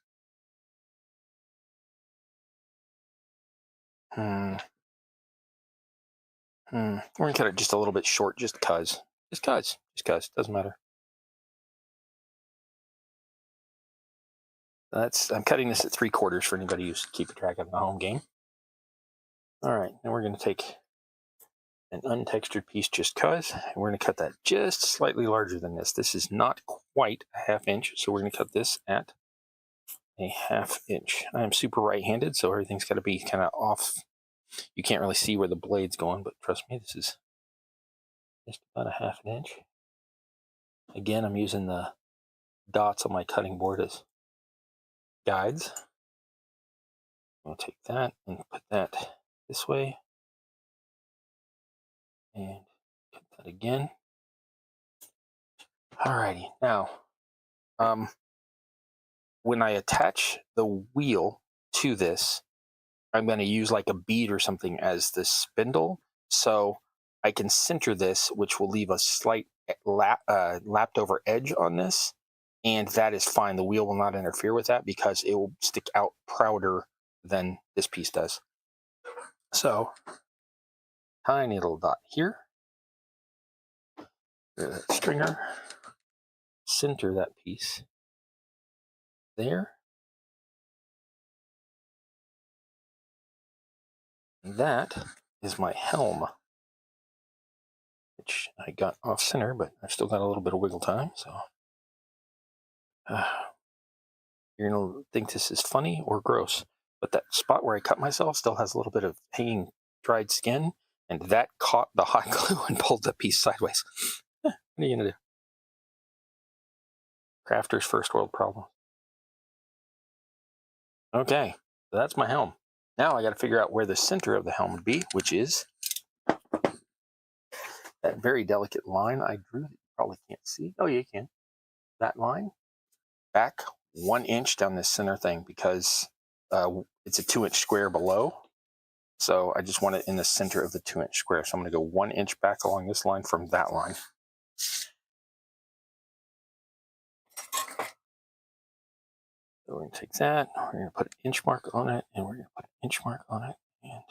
We're going to cut it just a little bit short, just cuz. Just cuz. Doesn't matter. I'm cutting this at 3/4 for anybody who's keeping track of the home game. All right, now we're going to take an untextured piece just cause, and we're going to cut that just slightly larger than this. This is not quite a 1/2 inch, so we're going to cut this at a 1/2 inch. I am super right-handed, so everything's got to be kind of off. You can't really see where the blade's going, but trust me, this is just about a 1/2 inch. Again, I'm using the dots on my cutting board as guides. I'll take that and put that this way, and cut that again. Alrighty, now, when I attach the wheel to this, I'm going to use like a bead or something as the spindle, so I can center this, which will leave a slight lapped over edge on this, and that is fine. The wheel will not interfere with that because it will stick out prouder than this piece does. So, tiny little dot here. That stringer, center that piece there. That is my helm, which I got off center, but I've still got a little bit of wiggle time, so you're gonna think this is funny or gross, but that spot where I cut myself still has a little bit of hanging dried skin, and that caught the hot glue and pulled the piece sideways. What are you gonna do? Crafter's first world problem. Okay, so that's my helm. Now I got to figure out where the center of the helm would be, which is that very delicate line I drew that you probably can't see. Oh, yeah, you can. That line back 1 inch down this center thing, because it's a 2-inch square below. So I just want it in the center of the 2-inch square. So I'm going to go 1 inch back along this line from that line. So we're going to take that, we're going to put an inch mark on it, and we're going to put an inch mark on it, and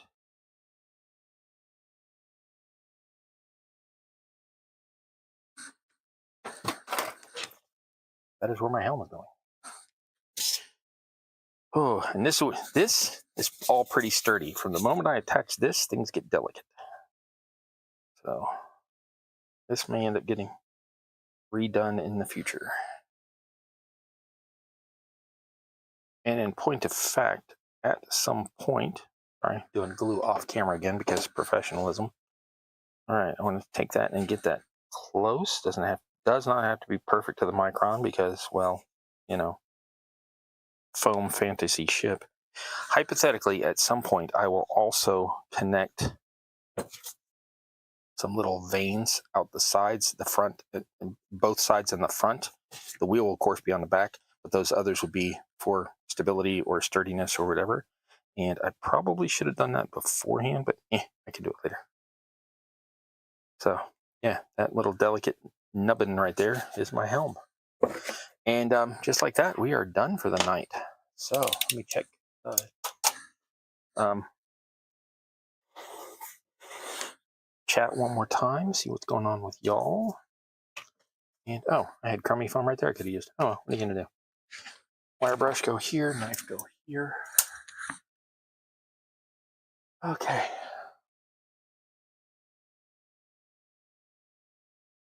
that is where my helm is going. Oh, and this is all pretty sturdy. From the moment I attach this, things get delicate. So this may end up getting redone in the future. And in point of fact, at some point, sorry, doing glue off camera again because professionalism. All right, I want to take that and get that close. Does not have to be perfect to the micron because, well, you know, foam fantasy ship. Hypothetically, at some point, I will also connect some little veins out the sides, the front, both sides and the front. The wheel will, of course, be on the back, but those others would be for stability or sturdiness or whatever. And I probably should have done that beforehand, but I can do it later. So, yeah, that little delicate nubbin right there is my helm. And just like that, we are done for the night. So, let me check. Chat one more time, see what's going on with y'all. And, oh, I had crummy foam right there I could have used. Oh, what are you going to do? Wire brush go here, knife go here. Okay.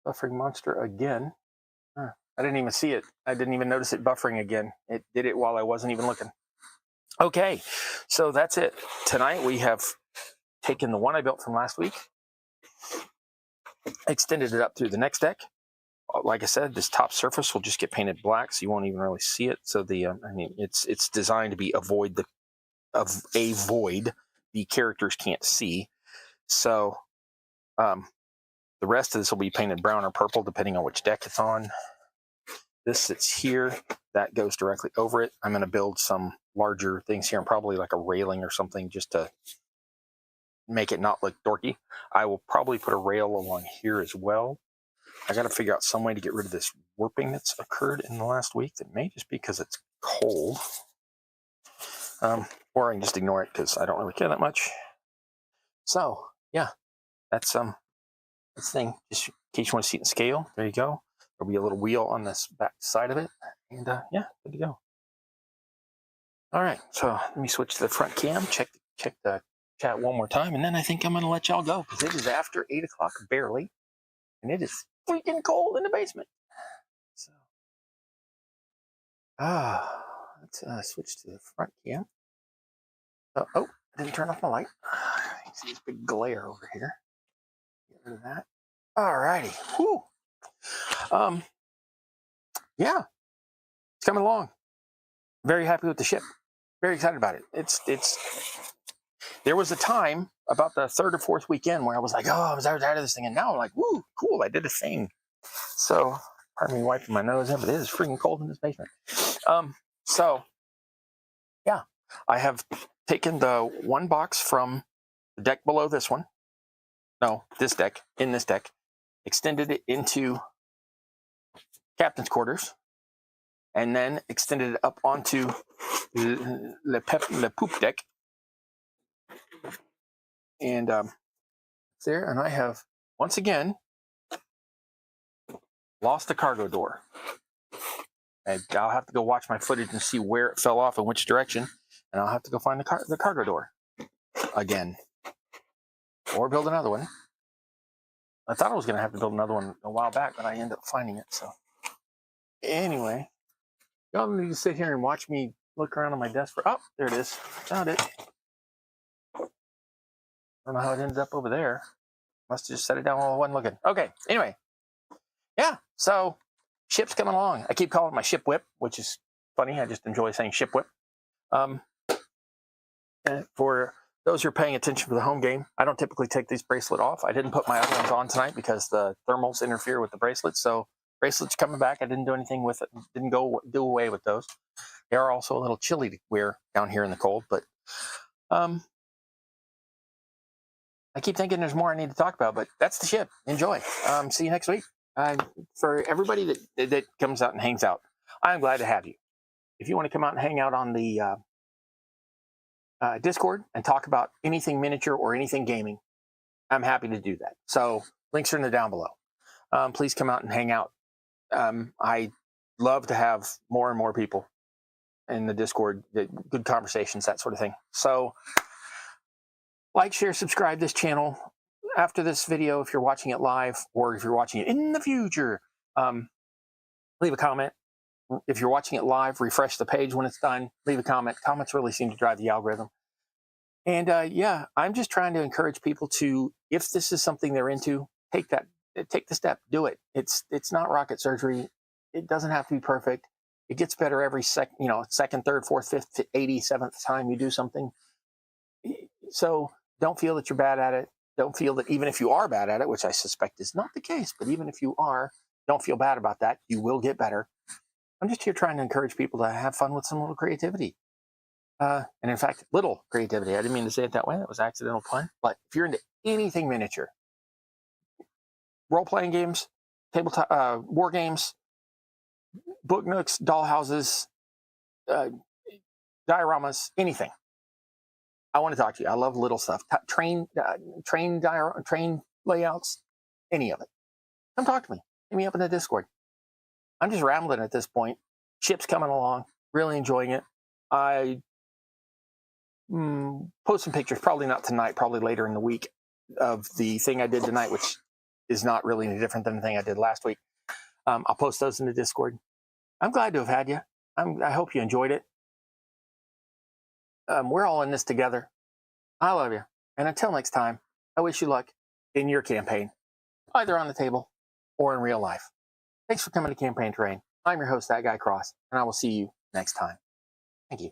Buffering monster again. I didn't even see it. I didn't even notice it buffering again. It did it while I wasn't even looking. Okay, so that's it. Tonight we have taken the one I built from last week, extended it up through the next deck. Like I said, this top surface will just get painted black, so you won't even really see it. So the, it's designed to be a void the characters can't see. So the rest of this will be painted brown or purple, depending on which deck it's on. This sits here, that goes directly over it. I'm going to build some larger things here, and probably like a railing or something just to make it not look dorky. I will probably put a rail along here as well. I got to figure out some way to get rid of this warping that's occurred in the last week. That may just be because it's cold. Or I can just ignore it because I don't really care that much. So, yeah, that's this thing. Just in case you want to see it in scale, there you go. There'll be a little wheel on this back side of it. And yeah, good to go. All right, so let me switch to the front cam, check the chat one more time, and then I think I'm going to let y'all go because it is after 8 o'clock barely, and it is freaking cold in the basement. So, let's switch to the front cam. Oh, I didn't turn off my light. You see this big glare over here. Get rid of that. All righty. Whew. Yeah, it's coming along. Very happy with the ship. Very excited about it. There was a time about the third or fourth weekend where I was like, oh, I was out of this thing, and now I'm like, woo, cool, I did a thing. So, pardon me wiping my nose in, but it is freaking cold in this basement. So, yeah, I have taken the one box from the deck below this one. No, this deck, in this deck, extended it into captain's quarters, and then extended it up onto le poop deck. And there, and I have once again lost the cargo door. And I'll have to go watch my footage and see where it fell off and which direction, and I'll have to go find the cargo door again, or build another one. I thought I was going to have to build another one a while back, but I ended up finding it. So anyway, y'all need to sit here and watch me look around on my desk for. Oh, there it is. Found it. I don't know how it ended up over there. Must have just set it down while I wasn't looking. Okay. Anyway, yeah. So ship's coming along. I keep calling it my ship whip, which is funny. I just enjoy saying ship whip. And for those who are paying attention for the home game, I don't typically take these bracelet off. I didn't put my other ones on tonight because the thermals interfere with the bracelets. So bracelets coming back. I didn't do anything with it. Didn't do away with those. They are also a little chilly to wear down here in the cold, but I keep thinking there's more I need to talk about, but that's the ship. Enjoy. See you next week. For everybody that comes out and hangs out, I'm glad to have you. If you want to come out and hang out on the Discord and talk about anything miniature or anything gaming, I'm happy to do that. So links are in the down below. Please come out and hang out. I love to have more and more people in the Discord, good conversations, that sort of thing. So like, share, subscribe this channel. After this video, if you're watching it live or if you're watching it in the future, leave a comment. If you're watching it live, refresh the page when it's done. Leave a comment. Comments really seem to drive the algorithm. And yeah, I'm just trying to encourage people to, if this is something they're into, take the step, do it. It's not rocket surgery. It doesn't have to be perfect. It gets better every second, third, fourth, fifth, 87th time you do something. So don't feel that you're bad at it. Don't feel that even if you are bad at it, which I suspect is not the case, but even if you are, don't feel bad about that. You will get better. I'm just here trying to encourage people to have fun with some little creativity. And in fact, little creativity. I didn't mean to say it that way. That was an accidental pun. But if you're into anything miniature, role-playing games, tabletop war games, book nooks, dollhouses, dioramas, anything, I want to talk to you. I love little stuff. Train layouts, any of it. Come talk to me. Hit me up in the Discord. I'm just rambling at this point. Ship's coming along. Really enjoying it. I post some pictures, probably not tonight, probably later in the week, of the thing I did tonight, which is not really any different than the thing I did last week. I'll post those in the Discord. I'm glad to have had you. I hope you enjoyed it. We're all in this together. I love you. And until next time, I wish you luck in your campaign, either on the table or in real life. Thanks for coming to Campaign Terrain. I'm your host, That Guy Cross, and I will see you next time. Thank you.